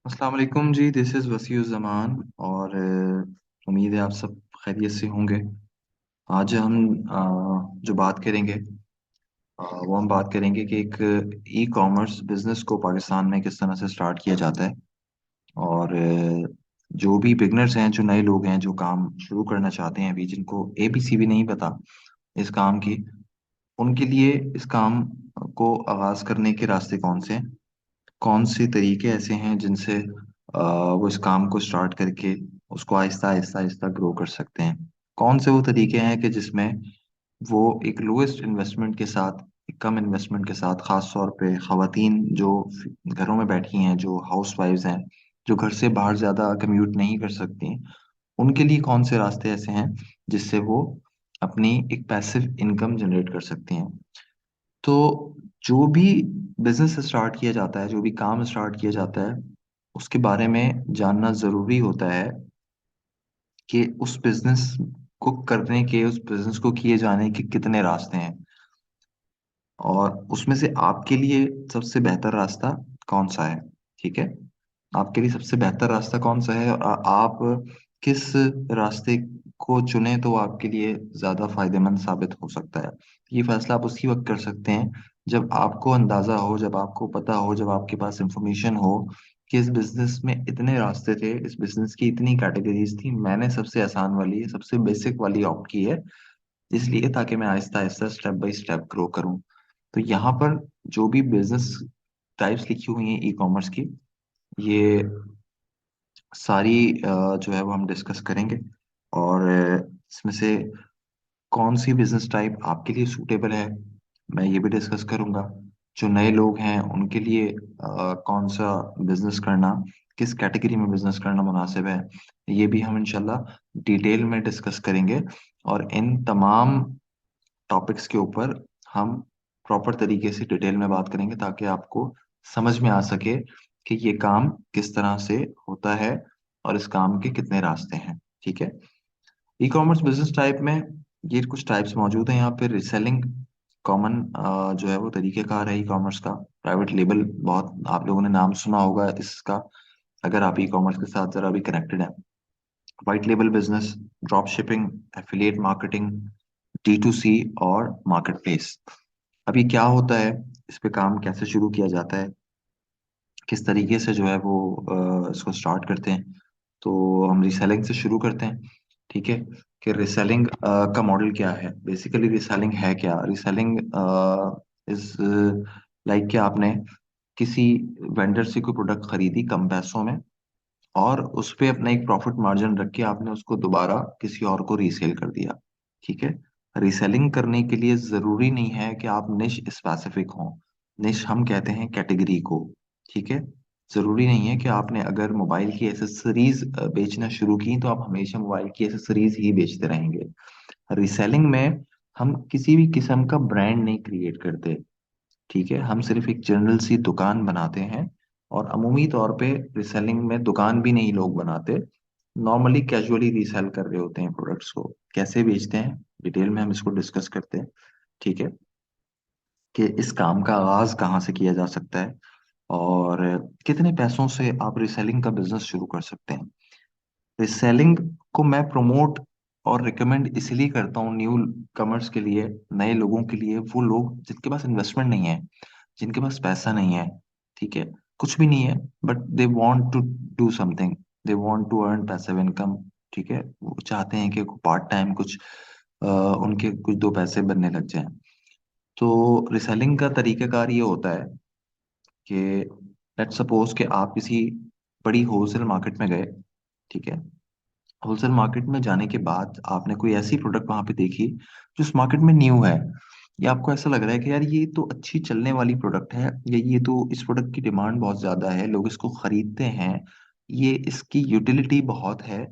अस्सलाम वालेकुम जी। This is वसीउज़्ज़मान और उम्मीद है आप सब खैरियत से होंगे। आज हम जो बात करेंगे वो हम बात करेंगे कि एक ई कॉमर्स बिजनेस को पाकिस्तान में किस तरह से स्टार्ट किया जाता है। और जो भी बिगनर्स हैं, जो नए लोग हैं, जो काम शुरू करना चाहते हैं, अभी जिनको ABC भी नहीं पता इस काम की, उनके लिए इस काम को आगाज करने के रास्ते कौन से हैं, कौन से तरीके ऐसे हैं जिनसे वो इस काम को स्टार्ट करके उसको आहिस्ता आहिस्ता आहिस्ता ग्रो कर सकते हैं। कौन से वो तरीके हैं कि जिसमें वो एक लोएस्ट इन्वेस्टमेंट के साथ, एक कम इन्वेस्टमेंट के साथ, खास तौर पे खवातीन जो घरों में बैठी हैं, जो हाउस वाइफ्स हैं, जो घर से बाहर ज़्यादा कम्यूट नहीं कर सकती, उनके लिए कौन से रास्ते ऐसे हैं जिससे वो अपनी एक पैसिव इनकम जनरेट कर सकती हैं। तो जो भी बिजनेस स्टार्ट किया जाता है, जो भी काम स्टार्ट किया जाता है, उसके बारे में जानना जरूरी होता है कि उस बिजनेस को करने के, उस बिजनेस को किए जाने के कितने रास्ते हैं और उसमें से आपके लिए सबसे बेहतर रास्ता कौन सा है। ठीक है, आपके लिए सबसे बेहतर रास्ता कौन सा है और आप किस रास्ते को चुने तो वो आपके लिए ज्यादा फायदेमंद साबित हो सकता है। ये फैसला आप उसी वक्त कर सकते हैं जब आपको अंदाजा हो, जब आपको पता हो, जब आपके पास इंफॉर्मेशन हो कि इस बिजनेस में इतने रास्ते थे, इस बिजनेस की इतनी कैटेगरीज थी, मैंने सबसे आसान वाली, सबसे बेसिक वाली ऑप्ट की है, इसलिए ताकि मैं Aahista Aahista step by step grow करूं। तो यहाँ पर जो भी बिजनेस टाइप्स लिखी हुई हैं ई कॉमर्स की, ये सारी जो है वो हम डिस्कस करेंगे। और इसमें से कौन सी बिजनेस टाइप आपके लिए सूटेबल है, मैं ये भी डिस्कस करूंगा। जो नए लोग हैं उनके लिए कौन सा बिजनेस करना, किस कैटेगरी में बिजनेस करना मुनासिब है, ये भी हम इंशाल्लाह डिटेल में डिस्कस करेंगे। और इन तमाम टॉपिक्स के ऊपर हम प्रॉपर तरीके से डिटेल में बात करेंगे ताकि आपको समझ में आ सके कि ये काम किस तरह से होता है और इस काम के कितने रास्ते हैं। ठीक है, ई कॉमर्स बिजनेस टाइप में ये कुछ टाइप्स मौजूद हैं यहाँ पे। रिसेलिंग कॉमन जो है वो तरीकेकार है ई कॉमर्स का। प्राइवेट लेबल, बहुत आप लोगों ने नाम सुना होगा इसका अगर आप ई कॉमर्स के साथ जरा भी कनेक्टेड हैं। White label business, drop shipping, affiliate marketing, D2C और मार्केट प्लेस। अब ये क्या होता है, इस पे काम कैसे शुरू किया जाता है, किस तरीके से जो है वो इसको स्टार्ट करते हैं। तो हम रिसेलिंग से शुरू करते हैं। ठीक है, कि रिसेलिंग का मॉडल क्या है। बेसिकली रिसेलिंग है क्या? रिसेलिंग इज लाइक कि आपने किसी वेंडर से कोई प्रोडक्ट खरीदी कम पैसों में और उस पे अपना एक प्रॉफिट मार्जिन रख के आपने उसको दोबारा किसी और को रीसेल कर दिया। ठीक है, रीसेलिंग करने के लिए जरूरी नहीं है कि आप निश स्पेसिफिक हों। निश हम कहते हैं कैटेगरी को। ठीक है, जरूरी नहीं है कि आपने अगर मोबाइल की एसेसरीज बेचना शुरू की तो आप हमेशा मोबाइल की एसेसरीज ही बेचते रहेंगे। रीसेलिंग में हम किसी भी किस्म का ब्रांड नहीं क्रिएट करते। ठीक है, हम सिर्फ एक जनरल सी दुकान बनाते हैं और अमूमी तौर पे रिसेलिंग में दुकान भी नहीं लोग बनाते, नॉर्मली कैजुअली रीसेल कर रहे होते हैं प्रोडक्ट्स को। कैसे बेचते हैं डिटेल में हम इसको डिस्कस करते हैं। ठीक है, कि इस काम का आगाज कहाँ से किया जा सकता है और कितने पैसों से आप रिसेलिंग का बिजनेस शुरू कर सकते हैं। रिसेलिंग को मैं प्रमोट और रिकमेंड इसलिए करता हूँ न्यू कमर्स के लिए, नए लोगों के लिए, वो लोग जिनके पास इन्वेस्टमेंट नहीं है, जिनके पास पैसा नहीं है। ठीक है, कुछ भी नहीं है, but they want to do something, they want to earn passive income. ठीक है, वो चाहते हैं कि पार्ट टाइम कुछ उनके कुछ दो पैसे बनने लग जाएं। तो रिसेलिंग का तरीकाकार ये होता है कि लेट्स सपोज कि आप किसी बड़ी होलसेल मार्केट में गए। ठीक है, होलसेल मार्केट में जाने के बाद आपने कोई ऐसी प्रोडक्ट वहां पे देखी जो इस मार्केट में न्यू है, या आपको ऐसा लग रहा है कि यार ये तो अच्छी चलने वाली प्रोडक्ट है, या ये तो इस प्रोडक्ट की डिमांड बहुत ज्यादा है, लोग इसको खरीदते हैं, ये इसकी यूटिलिटी बहुत है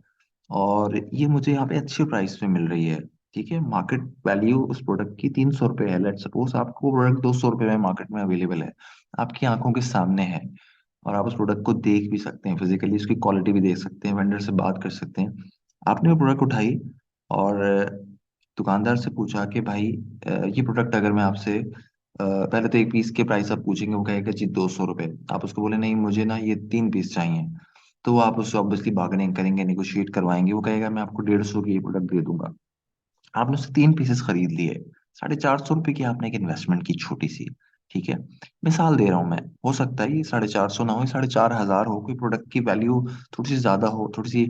और ये मुझे यहाँ पे अच्छे प्राइस पे मिल रही है। ठीक है, मार्केट वैल्यू उस प्रोडक्ट की 300 रुपये है। लेट सपोज आपको प्रोडक्ट 200 रुपये में मार्केट में अवेलेबल है, आपकी आंखों के सामने है और आप उस प्रोडक्ट को देख भी सकते हैं फिजिकली, उसकी क्वालिटी भी देख सकते हैं, वेंडर से बात कर सकते हैं। आपने वो प्रोडक्ट उठाई और दुकानदार से पूछा कि भाई ये प्रोडक्ट अगर मैं आपसे पहले तो एक पीस के प्राइस आप पूछेंगे, वो कहेगा जी 200 रुपये। आप उसको बोले नहीं मुझे ना ये 3 पीस चाहिए, तो वो आप उससे ऑब्वियसली बार्गेनिंग करेंगे, निगोशिएट करवाएंगे, वो कहेगा मैं आपको 150 की ये प्रोडक्ट दे दूंगा। आपने उससे 3 पीसेस खरीद लिए, 450 रुपये की आपने एक इन्वेस्टमेंट की छोटी सी। ठीक है, मिसाल दे रहा हूँ मैं, हो सकता है ये 450 ना हो, 4,500 हो, कोई प्रोडक्ट की वैल्यू थोड़ी सी ज्यादा हो, थोड़ी सी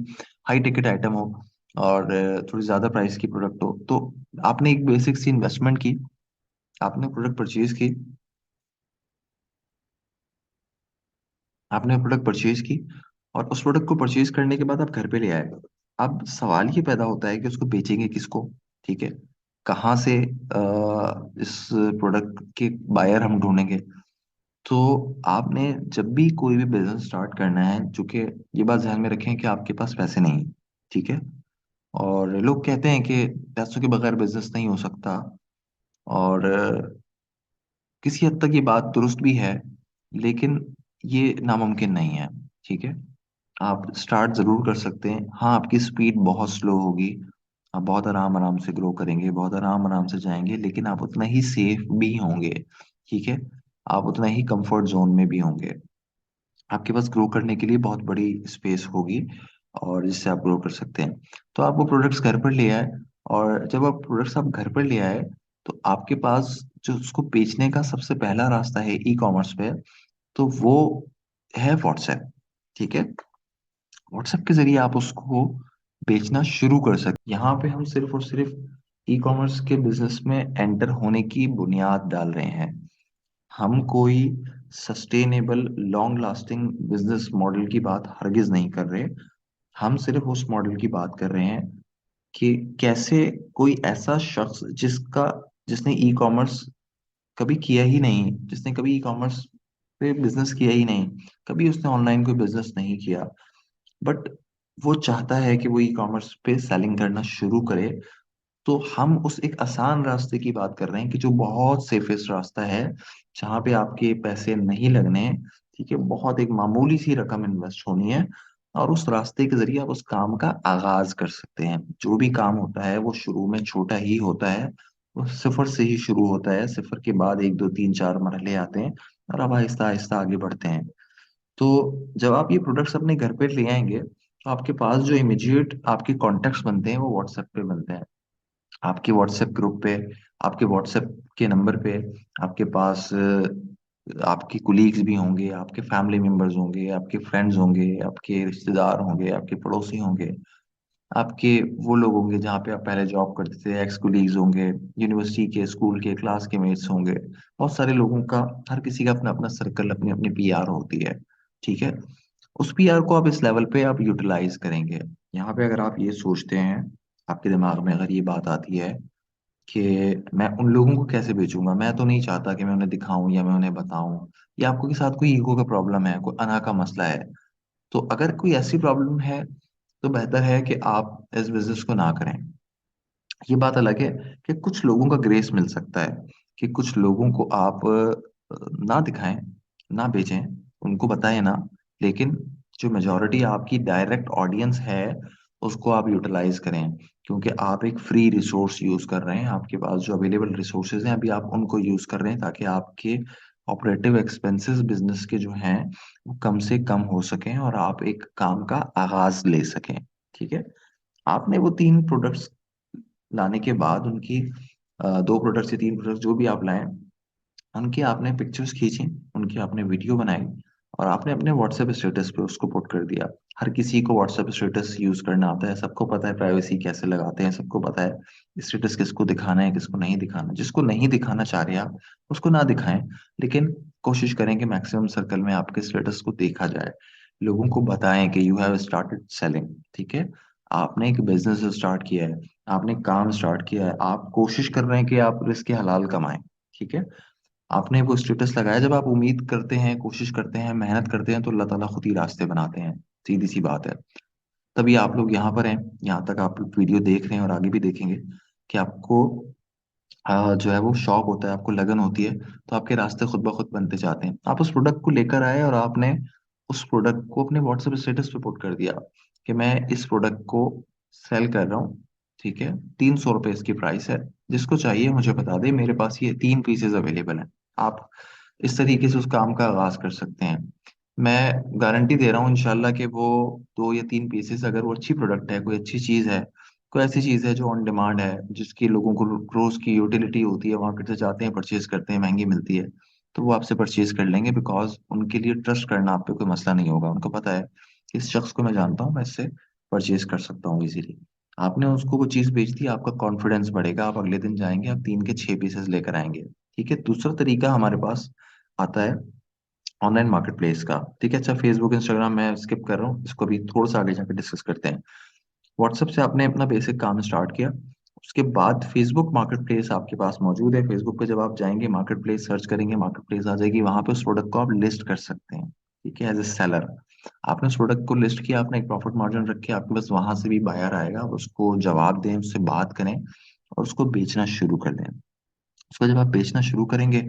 हाई टिकट आइटम हो, और थोड़ी ज्यादा प्राइस की प्रोडक्ट हो, तो आपने एक बेसिक सी इन्वेस्टमेंट की, आपने प्रोडक्ट परचेज की, आपने प्रोडक्ट परचेज की, और उस प्रोडक्ट को परचेज करने के बाद आप घर पे ले आए। अब सवाल ये पैदा होता है कि उसको बेचेंगे किसको। ठीक है, कहाँ से इस प्रोडक्ट के बायर हम ढूंढेंगे। तो आपने जब भी कोई भी बिजनेस स्टार्ट करना है, चूंकि ये बात ध्यान में रखें कि आपके पास पैसे नहीं है, ठीक है, और लोग कहते हैं कि पैसों के बगैर बिजनेस नहीं हो सकता, और किसी हद तक ये बात दुरुस्त भी है, लेकिन ये नामुमकिन नहीं है। ठीक है, आप स्टार्ट जरूर कर सकते हैं। हाँ, आपकी स्पीड बहुत स्लो होगी, आप बहुत आराम आराम से ग्रो करेंगे, बहुत आराम आराम से जाएंगे, लेकिन आप उतना ही सेफ भी होंगे। ठीक है, आप उतना ही कंफर्ट जोन में भी होंगे। आपके पास ग्रो करने के लिए बहुत बड़ी स्पेस होगी, और जिससे आप ग्रो कर सकते हैं। तो आप वो प्रोडक्ट्स घर पर ले आए, और जब आप प्रोडक्ट्स आप घर पर ले आए, तो आपके पास जो उसको बेचने का सबसे पहला रास्ता है ई कॉमर्स पे, तो वो है व्हाट्सएप। ठीक है, व्हाट्सएप के जरिए आप उसको बेचना शुरू कर सकते। यहाँ पे हम सिर्फ और सिर्फ ई कॉमर्स के बिजनेस में एंटर होने की बुनियाद डाल रहे हैं। हम कोई sustainable long lasting business model की बात हरगिज नहीं कर रहे। हम सिर्फ उस मॉडल की बात कर रहे हैं कि कैसे कोई ऐसा शख्स जिसने ई कॉमर्स कभी किया ही नहीं, जिसने कभी ई कॉमर्स पे बिजनेस किया ही नहीं, कभी उसने ऑनलाइन कोई बिजनेस नहीं किया, बट वो चाहता है कि वो ई कॉमर्स पे सेलिंग करना शुरू करे, तो हम उस एक आसान रास्ते की बात कर रहे हैं कि जो बहुत सेफेस्ट रास्ता है, जहाँ पे आपके पैसे नहीं लगने हैं। ठीक है, बहुत एक मामूली सी रकम इन्वेस्ट होनी है, और उस रास्ते के जरिए आप उस काम का आगाज कर सकते हैं। जो भी काम होता है वो शुरू में छोटा ही होता है, वो सिफर से ही शुरू होता है, सिफर के बाद एक दो तीन चार मरहले आते हैं, और अब आहिस्ता आहिस्ता आगे बढ़ते हैं। तो जब आप ये प्रोडक्ट्स अपने घर पे ले आएंगे, तो आपके पास जो इमीडिएट आपके कॉन्टेक्ट्स बनते हैं वो व्हाट्सएप पे बनते हैं। आपके व्हाट्सएप ग्रुप पे, आपके व्हाट्सएप के नंबर पे, आपके पास आपके कुलीग्स भी होंगे, आपके फैमिली मेंबर्स होंगे, आपके फ्रेंड्स होंगे, आपके रिश्तेदार होंगे, आपके पड़ोसी होंगे, आपके वो लोग होंगे जहाँ पे आप पहले जॉब करते थे, एक्स कुलीग्स होंगे, यूनिवर्सिटी के स्कूल के क्लास के मेट्स होंगे। बहुत सारे लोगों का, हर किसी का अपना अपना सर्कल, अपनी अपनी पीआर होती है। ठीक है, उस पीआर को आप इस लेवल पे आप यूटिलाइज करेंगे। यहाँ पे अगर आप ये सोचते हैं, आपके दिमाग में अगर ये बात आती है कि मैं उन लोगों को कैसे बेचूंगा, मैं तो नहीं चाहता कि मैं उन्हें दिखाऊं या मैं उन्हें बताऊं, या आपको के साथ कोई ईगो का प्रॉब्लम है, कोई अना का मसला है, तो अगर कोई ऐसी प्रॉब्लम है, तो बेहतर है कि आप इस बिजनेस को ना करें। ये बात अलग है कि कुछ लोगों का ग्रेस मिल सकता है, कि कुछ लोगों को आप ना दिखाएं, ना बेचें, उनको बताएं ना, लेकिन जो मेजोरिटी आपकी डायरेक्ट ऑडियंस है, उसको आप यूटिलाइज करें, क्योंकि आप एक फ्री रिसोर्स यूज कर रहे हैं। आपके पास जो अवेलेबल रिसोर्सेज हैं अभी आप उनको यूज कर रहे हैं, ताकि आपके ऑपरेटिव एक्सपेंसेस बिजनेस के जो हैं वो कम से कम हो सकें, और आप एक काम का आगाज ले सकें। ठीक है, आपने वो 3 प्रोडक्ट्स लाने के बाद उनकी 2 प्रोडक्ट से 3 प्रोडक्ट जो भी आप लाएं, उनकी आपने पिक्चर्स खींची, उनकी आपने वीडियो बनाई, और आपने अपने व्हाट्सएप स्टेटस पे उसको पुट कर दिया। हर किसी को व्हाट्सएप स्टेटस यूज करना आता है, सबको पता है प्राइवेसी कैसे लगाते हैं, सबको पता है स्टेटस किसको दिखाना है, किसको नहीं दिखाना। जिसको नहीं दिखाना चाह रहे आप, उसको ना दिखाएं, लेकिन कोशिश करें कि मैक्सिमम सर्कल में आपके स्टेटस को देखा जाए। लोगों को बताएं कि यू हैव स्टार्टेड सेलिंग। ठीक है, आपने एक बिजनेस स्टार्ट किया है, आपने काम स्टार्ट किया है, आप कोशिश कर रहे हैं कि आप रिस्क हलाल कमाएं। ठीक है, आपने वो स्टेटस लगाया। जब आप उम्मीद करते हैं, कोशिश करते हैं, मेहनत करते हैं, तो अल्लाह ताला खुद ही रास्ते बनाते हैं। सीधी सी बात है। तभी आप लोग यहाँ पर हैं, यहाँ तक आप लोग वीडियो देख रहे हैं, और आगे भी देखेंगे, कि आपको जो है वो शौक होता है, आपको लगन होती है, तो आपके रास्ते खुद ब खुद बनते जाते हैं। आप उस प्रोडक्ट को लेकर आए, और आपने उस प्रोडक्ट को अपने व्हाट्सएप स्टेटस पे पुट कर दिया कि मैं इस प्रोडक्ट को सेल कर रहा हूँ। ठीक है, 300 रुपये इसकी प्राइस है, जिसको चाहिए मुझे बता दे, मेरे पास ये 3 पीसेज अवेलेबल हैं। आप इस तरीके से उस काम का आगाज कर सकते हैं। मैं गारंटी दे रहा हूँ इंशाल्लाह कि वो 2 या 3 पीसेस, अगर वो अच्छी प्रोडक्ट है, कोई अच्छी चीज है, कोई ऐसी चीज है जो ऑन डिमांड है, जिसकी लोगों को रोज की यूटिलिटी होती है, मार्केट से जाते हैं परचेज करते हैं, महंगी मिलती है, तो वो आपसे परचेज कर लेंगे, बिकॉज उनके लिए ट्रस्ट करना आप पे कोई मसला नहीं होगा। उनको पता है कि इस शख्स को मैं जानता हूँ, मैं इससे परचेज कर सकता हूँ इजीली। आपने उसको वो चीज बेच दी, आपका कॉन्फिडेंस बढ़ेगा, आप अगले दिन जाएंगे, आप 3 के 6 पीसेस लेकर आएंगे। ठीक है, दूसरा तरीका हमारे पास आता है ऑनलाइन मार्केट प्लेस का। ठीक है, अच्छा, फेसबुक इंस्टाग्राम मैं स्किप कर रहा हूँ, इसको भी थोड़ा सा आगे जाकर डिस्कस करते हैं। व्हाट्सएप से आपने अपना बेसिक काम स्टार्ट किया, उसके बाद फेसबुक मार्केट प्लेस आपके पास मौजूद है। फेसबुक पे जब आप जाएंगे, मार्केट प्लेस सर्च करेंगे, मार्केट प्लेस आ जाएगी, वहां पे उस प्रोडक्ट को आप लिस्ट कर सकते हैं। ठीक है, एज ए सेलर आपने उस प्रोडक्ट को लिस्ट किया, आपने एक प्रॉफिट मार्जिन रखे, आपके पास वहां से भी बायर आएगा, आप उसको जवाब दें, उससे बात करें और उसको बेचना शुरू कर दें। उसको जब आप बेचना शुरू करेंगे,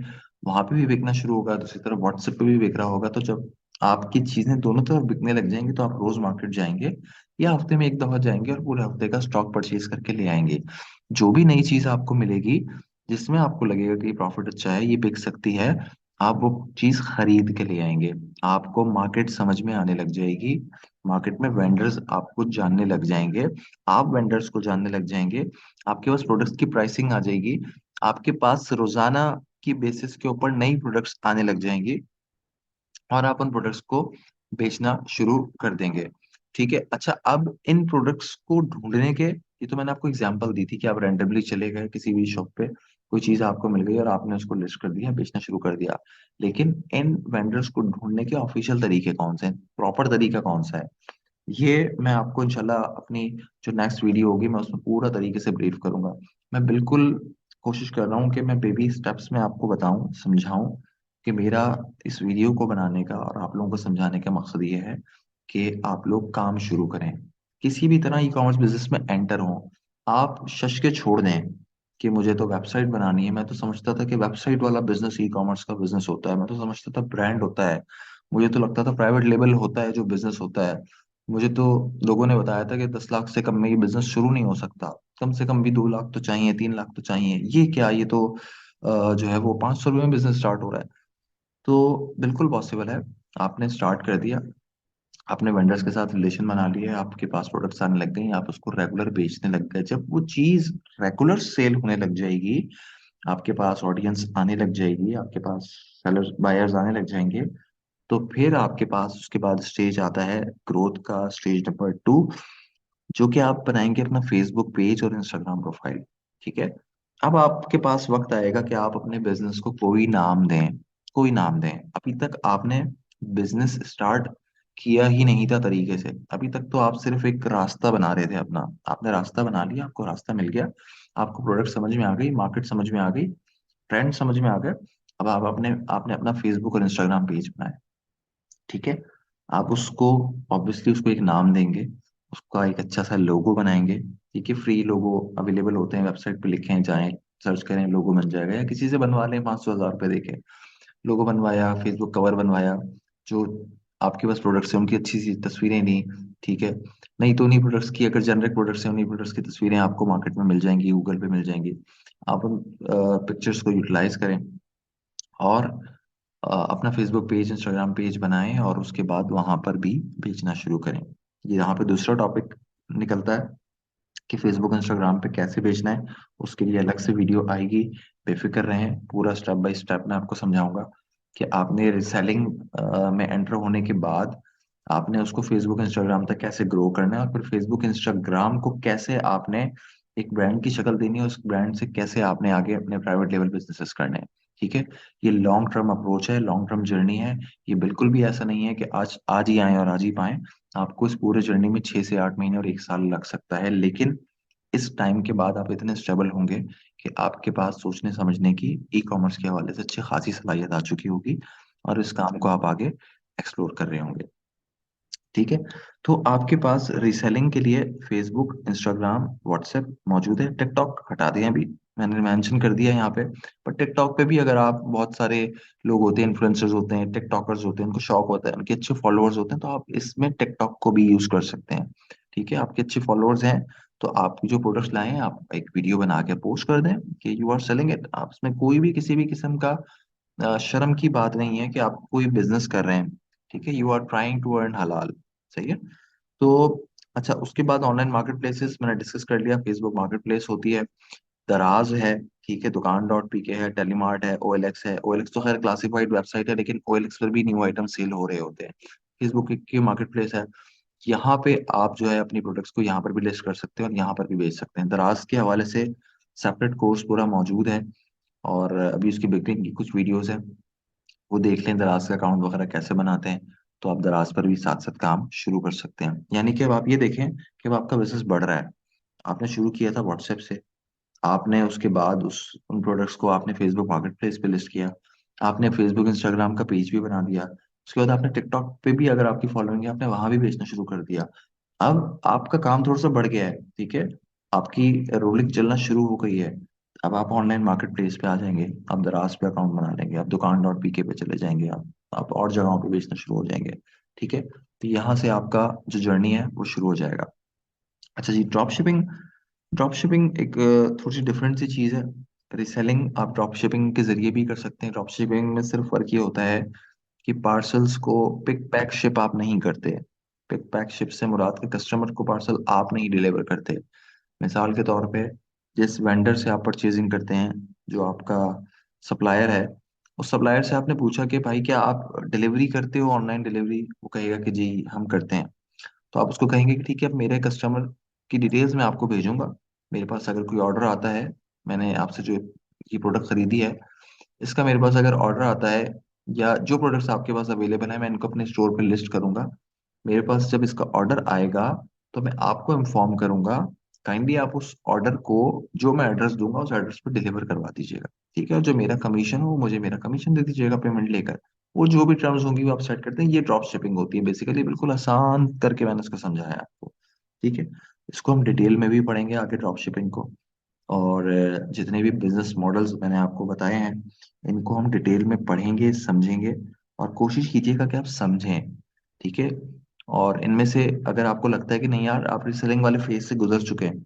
वहां पे भी बिकना शुरू होगा, दूसरी तरफ व्हाट्सएप पे भी बिक रहा होगा, तो जब आपकी चीजें दोनों तरफ बिकने लग जाएंगी, तो आप रोज मार्केट जाएंगे या हफ्ते में एक दफा जाएंगे और पूरे हफ्ते का स्टॉक परचेज करके ले आएंगे। जो भी नई चीज आपको मिलेगी, जिसमें आपको लगेगा कि प्रॉफिट अच्छा है, ये बिक सकती है, आप वो चीज खरीद के ले आएंगे। आपको मार्केट समझ में आने लग जाएगी, मार्केट में वेंडर्स आपको जानने लग जाएंगे, आप वेंडर्स को जानने लग जाएंगे, आपके पास प्रोडक्ट्स की प्राइसिंग आ जाएगी, आपके पास रोजाना की बेसिस के ऊपर नई प्रोडक्ट्स आने लग जाएंगी और आप उन प्रोडक्ट्स को बेचना शुरू कर देंगे। ठीक है, अच्छा, अब इन प्रोडक्ट्स को ढूंढने के, ये तो मैंने आपको एग्जांपल दी थी कि आप रैंडमली चले गए किसी भी शॉप पे, कोई चीज आपको मिल गई और आपने उसको लिस्ट कर दिया, बेचना शुरू कर दिया। लेकिन इन वेंडर्स को ढूंढने के ऑफिशियल तरीके कौन से हैं, प्रॉपर तरीका कौन सा है, ये मैं आपको इंशाल्लाह अपनी जो नेक्स्ट वीडियो होगी, मैं उसमें पूरा तरीके से ब्रीफ करूंगा। मैं बिल्कुल कोशिश कर रहा हूँ कि मैं बेबी स्टेप्स में आपको बताऊं, समझाऊं, कि मेरा इस वीडियो को बनाने का और आप लोगों को समझाने का मकसद ये है कि आप लोग काम शुरू करें, किसी भी तरह ई कॉमर्स बिजनेस में एंटर हो। आप शश के छोड़ दें कि मुझे तो वेबसाइट बनानी है। मैं तो समझता था कि वेबसाइट वाला बिजनेस ई कॉमर्स का बिजनेस होता है, मैं तो समझता था ब्रांड होता है, मुझे तो लगता था प्राइवेट लेबल होता है जो बिजनेस होता है। मुझे तो लोगों ने बताया था कि 10 लाख से कम में ये बिजनेस शुरू नहीं हो सकता, कम से कम भी 2 लाख तो चाहिए, 3 लाख तो चाहिए। ये क्या, ये तो जो है वो 500 रुपये में बिजनेस स्टार्ट हो रहा है। तो बिल्कुल पॉसिबल है। आपने स्टार्ट कर दिया, आपने वेंडर्स के साथ रिलेशन बना लिए, आपके पास प्रोडक्ट्स आने लग गई, आप उसको रेगुलर बेचने लग गए। जब वो चीज रेगुलर सेल होने लग जाएगी, आपके पास ऑडियंस आने लग जाएगी, आपके पास सेलर्स बायर्स आने लग जाएंगे, तो फिर आपके पास उसके बाद स्टेज आता है ग्रोथ का, स्टेज नंबर 2, जो कि आप बनाएंगे अपना फेसबुक पेज और इंस्टाग्राम प्रोफाइल। ठीक है, अब आपके पास वक्त आएगा कि आप अपने बिजनेस को कोई नाम दें, कोई नाम दें। अभी तक आपने बिजनेस स्टार्ट किया ही नहीं था तरीके से, अभी तक तो आप सिर्फ एक रास्ता बना रहे थे अपना। आपने रास्ता बना लिया, आपको रास्ता मिल गया, आपको प्रोडक्ट समझ में आ गई, मार्केट समझ में आ गई, ट्रेंड समझ में आ गए। अब आप अपने आपने अपना फेसबुक और इंस्टाग्राम पेज बनाया। ठीक है, आप उसको ऑब्वियसली उसको एक नाम देंगे, उसका एक अच्छा सा लोगो बनाएंगे। ठीक है, फ्री लोगो अवेलेबल होते हैं, वेबसाइट पे लिखें, जाएं सर्च करें, लोगो बन जाएगा, या किसी से बनवा लें, 500 1000 रुपये देके लोगो बनवाया, फेसबुक कवर बनवाया। जो आपके पास प्रोडक्ट्स हैं उनकी अच्छी सी तस्वीरें ली। ठीक है, नहीं तो उन्हीं प्रोडक्ट्स की, अगर जेनरिक प्रोडक्ट्स हैं, उन्हीं प्रोडक्ट्स की तस्वीरें आपको मार्केट में मिल जाएंगी, गूगल पे मिल जाएंगी। आप उन पिक्चर्स को यूटिलाइज करें और अपना फेसबुक पेज, इंस्टाग्राम पेज बनाएं और उसके बाद वहां पर भी बेचना शुरू करें। ये यहाँ पे दूसरा टॉपिक निकलता है कि फेसबुक इंस्टाग्राम पे कैसे बेचना है, उसके लिए अलग से वीडियो आएगी। बेफिक्र रहें, पूरा स्टेप बाय स्टेप मैं आपको समझाऊंगा कि आपने रिसेलिंग में एंटर होने के बाद आपने उसको फेसबुक इंस्टाग्राम तक कैसे ग्रो करना है, और फिर फेसबुक इंस्टाग्राम को कैसे आपने एक ब्रांड की शक्ल देनी है, उस ब्रांड से कैसे आपने आगे अपने प्राइवेट लेवल बिजनेसेस करने हैं। ठीक है, ये लॉन्ग टर्म अप्रोच है, लॉन्ग टर्म जर्नी है। ये बिल्कुल भी ऐसा नहीं है कि आज आज ही आए और आज ही पाएं। आपको इस पूरे जर्नी में 6 से 8 महीने और 1 साल लग सकता है, लेकिन इस टाइम के बाद आप इतने स्टेबल होंगे कि आपके पास सोचने समझने की, ई कॉमर्स के हवाले से अच्छी खासी सलाहियत आ चुकी होगी और इस काम को आप आगे एक्सप्लोर कर रहे होंगे। ठीक है, तो आपके पास रीसेलिंग के लिए फेसबुक, इंस्टाग्राम, व्हाट्सएप मौजूद है। टिकटॉक हटा दिया अभी, मैंने मेंशन कर दिया यहाँ पे। पर टिकटॉक पे भी अगर आप, बहुत सारे लोग होते हैं, इन्फ्लुएंसर्स होते हैं, टिकटॉकर्स होते हैं, उनको शौक होता है, उनके अच्छे फॉलोअर्स होते हैं, तो आप इसमें टिकटॉक को भी यूज कर सकते हैं। ठीक है, आपके अच्छे फॉलोअर्स हैं, तो आप जो प्रोडक्ट्स लाए हैं, आप एक वीडियो बना के पोस्ट कर दें कि यू आर सेलिंग इट। आप इसमें कोई भी किसी भी किस्म का शर्म की बात नहीं है कि आप कोई बिजनेस कर रहे हैं। ठीक है, you are trying to earn हलाल। सही है। तो अच्छा, उसके बाद ऑनलाइन मार्केट प्लेसेस मैंने डिस्कस कर लिया। फेसबुक मार्केट प्लेस होती है, दराज है, ठीक है, दुकान डॉट पी के है, टेलीमार्ट है, ओएलएक्स है। ओएलएक्स तो खैर क्लासिफाइड वेबसाइट है, लेकिन ओएलएक्स पर भी न्यू आइटम सेल हो रहे होते हैं। फेसबुक की मार्केट प्लेस है, यहाँ पे आप जो है अपनी प्रोडक्ट्स को यहाँ पर भी लिस्ट कर सकते हैं और यहाँ पर भी बेच सकते हैं। दराज के हवाले से सेपरेट कोर्स पूरा मौजूद है, और अभी उसकी बिल्डिंग की कुछ वीडियोस हैं, वो देख लें दराज का अकाउंट वगैरह कैसे बनाते हैं। तो आप दराज पर भी साथ साथ काम शुरू कर सकते हैं। यानी कि अब आप ये देखें कि अब आपका बिजनेस बढ़ रहा है। आपने शुरू किया था व्हाट्सएप से, आपने उसके बाद उन प्रोडक्ट्स को आपने फेसबुक मार्केट प्लेस पे लिस्ट किया, आपने फेसबुक इंस्टाग्राम का पेज भी बना दिया, उसके बाद आपने टिकटॉक पे भी, अगर आपकी फॉलोइंग है, आपने वहां भी बेचना शुरू कर दिया। अब आपका काम थोड़ा सा बढ़ गया है, ठीक है, आपकी रोलिंग चलना शुरू हो गई है। अब आप ऑनलाइन मार्केट प्लेस पे आ जाएंगे, आप दराज पे अकाउंट बना लेंगे, आप दुकान डॉट पीके पे चले जाएंगे, आप और जगहों पे बेचना शुरू हो जाएंगे। ठीक है, तो यहाँ से आपका जो जर्नी है वो शुरू हो जाएगा। अच्छा जी, ड्रॉप शिपिंग। ड्रॉप शिपिंग एक थोड़ी सी डिफरेंट सी चीज़ है। रिसेलिंग आप ड्रॉप शिपिंग के जरिए भी कर सकते हैं। ड्रॉप शिपिंग में सिर्फ फर्क ये होता है कि पार्सल्स को पिक पैक शिप आप नहीं करते। पिक पैक शिप से मुराद के कस्टमर को पार्सल आप नहीं डिलीवर करते। मिसाल के तौर पे, जिस वेंडर से आप परचेजिंग करते हैं, जो आपका सप्लायर है, उस सप्लायर से आपने पूछा कि भाई क्या आप डिलीवरी करते हो, ऑनलाइन डिलीवरी? वो कहेगा कि जी हम करते हैं। तो आप उसको कहेंगे कि ठीक है, अब मेरे कस्टमर की डिटेल्स मैं आपको भेजूंगा। मेरे पास अगर कोई ऑर्डर आता है, मैंने आपसे जो ये प्रोडक्ट खरीदी है, इसका मेरे पास अगर ऑर्डर आता है, या जो प्रोडक्ट्स आपके पास अवेलेबल है मैं इनको अपने स्टोर पे लिस्ट करूंगा। मेरे पास जब इसका ऑर्डर आएगा तो मैं आपको इन्फॉर्म करूंगा, काइंडली आप उस ऑर्डर को, जो मैं एड्रेस दूंगा उस एड्रेस पर डिलीवर करवा दीजिएगा। ठीक है, और जो मेरा कमीशन हो वो मुझे मेरा कमीशन दे दीजिएगा पेमेंट लेकर। वो जो भी टर्म्स होंगी वो आप सेट करते हैं। ये ड्रॉप शिपिंग होती है बेसिकली, बिल्कुल आसान करके मैंने इसको समझाया है आपको। ठीक है, इसको हम डिटेल में भी पढ़ेंगे आगे, ड्रॉप शिपिंग को। और जितने भी बिजनेस मॉडल्स मैंने आपको बताए हैं, इनको हम डिटेल में पढ़ेंगे, समझेंगे, और कोशिश कीजिएगा कि आप समझें। ठीक है, और इनमें से अगर आपको लगता है कि नहीं यार, आप रीसेलिंग वाले फेज से गुजर चुके हैं,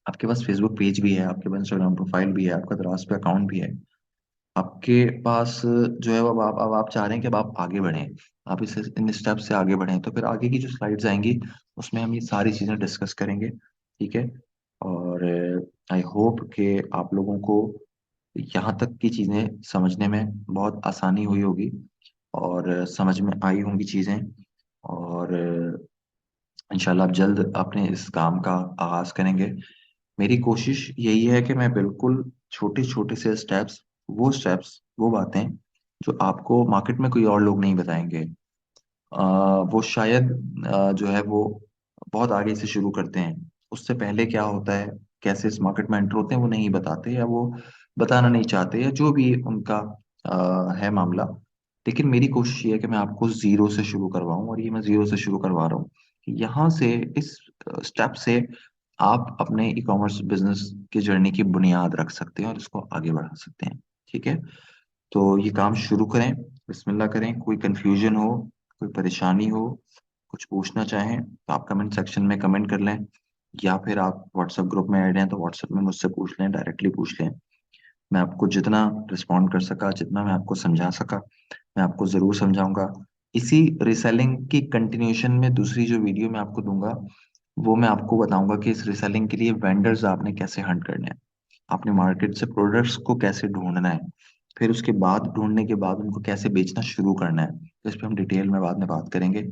आपके पास फेसबुक पेज भी है, आपके पास इंस्टाग्राम प्रोफाइल भी है, आपका दराज पे अकाउंट भी है, आपके पास जो है, अब आप चाह रहे हैं कि अब आप आगे बढ़ें, आप इस इन स्टेप से आगे बढ़ें, तो फिर आगे की जो स्लाइड्स आएंगी उसमें हम ये सारी चीज़ें डिस्कस करेंगे। ठीक है, और आई होप कि आप लोगों को यहाँ तक की चीज़ें समझने में बहुत आसानी हुई होगी, और समझ में आई होंगी चीज़ें। और इंशाल्लाह आप जल्द अपने इस काम का आगाज करेंगे। मेरी कोशिश यही है कि मैं बिल्कुल छोटे छोटे से स्टेप्स, वो बातें जो आपको मार्केट में कोई और लोग नहीं बताएंगे, वो शायद जो है वो बहुत आगे से शुरू करते हैं, उससे पहले क्या होता है, कैसे इस मार्केट में एंटर होते हैं, वो नहीं बताते, या वो बताना नहीं चाहते, या जो भी उनका है मामला। लेकिन मेरी कोशिश ये है कि मैं आपको जीरो से शुरू करवाऊं, और ये मैं जीरो से शुरू करवा रहा हूँ। यहाँ से, इस स्टेप से आप अपने ई कॉमर्स बिजनेस की जर्नी की बुनियाद रख सकते हैं और इसको आगे बढ़ा सकते हैं। ठीक है, तो ये काम शुरू करें, बिस्मिल्लाह करें। कोई कंफ्यूजन हो, कोई परेशानी हो, कुछ पूछना चाहें तो आप कमेंट सेक्शन में कमेंट कर लें, या फिर आप व्हाट्सएप ग्रुप में ऐड हैं तो व्हाट्सएप में मुझसे पूछ लें, डायरेक्टली पूछ लें। मैं आपको जितना रिस्पॉन्ड कर सका, जितना मैं आपको समझा सका, मैं आपको ज़रूर समझाऊंगा। इसी रिसेलिंग की कंटिन्यूशन में दूसरी जो वीडियो मैं आपको दूंगा, वो मैं आपको बताऊंगा कि इस रिसेलिंग के लिए वेंडर्स आपने कैसे हंट करने हैं, आपने मार्केट से प्रोडक्ट्स को कैसे ढूंढना है, फिर उसके बाद ढूंढने के बाद उनको कैसे बेचना शुरू करना है। तो इस पर हम डिटेल में बाद में बात करेंगे।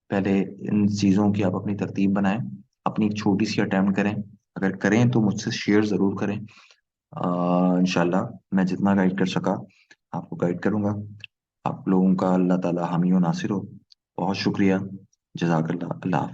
पहले इन चीज़ों की आप अपनी तरतीब बनाएं, अपनी एक छोटी सी अटेम्प्ट करें। अगर करें तो मुझसे शेयर ज़रूर करें। इंशाल्लाह मैं जितना गाइड कर सका आपको गाइड करूंगा। आप लोगों का अल्लाह ताला हामी और नासिर हो। बहुत शुक्रिया। जज़ाकल्लाह। अल्लाह हाफ़िज़।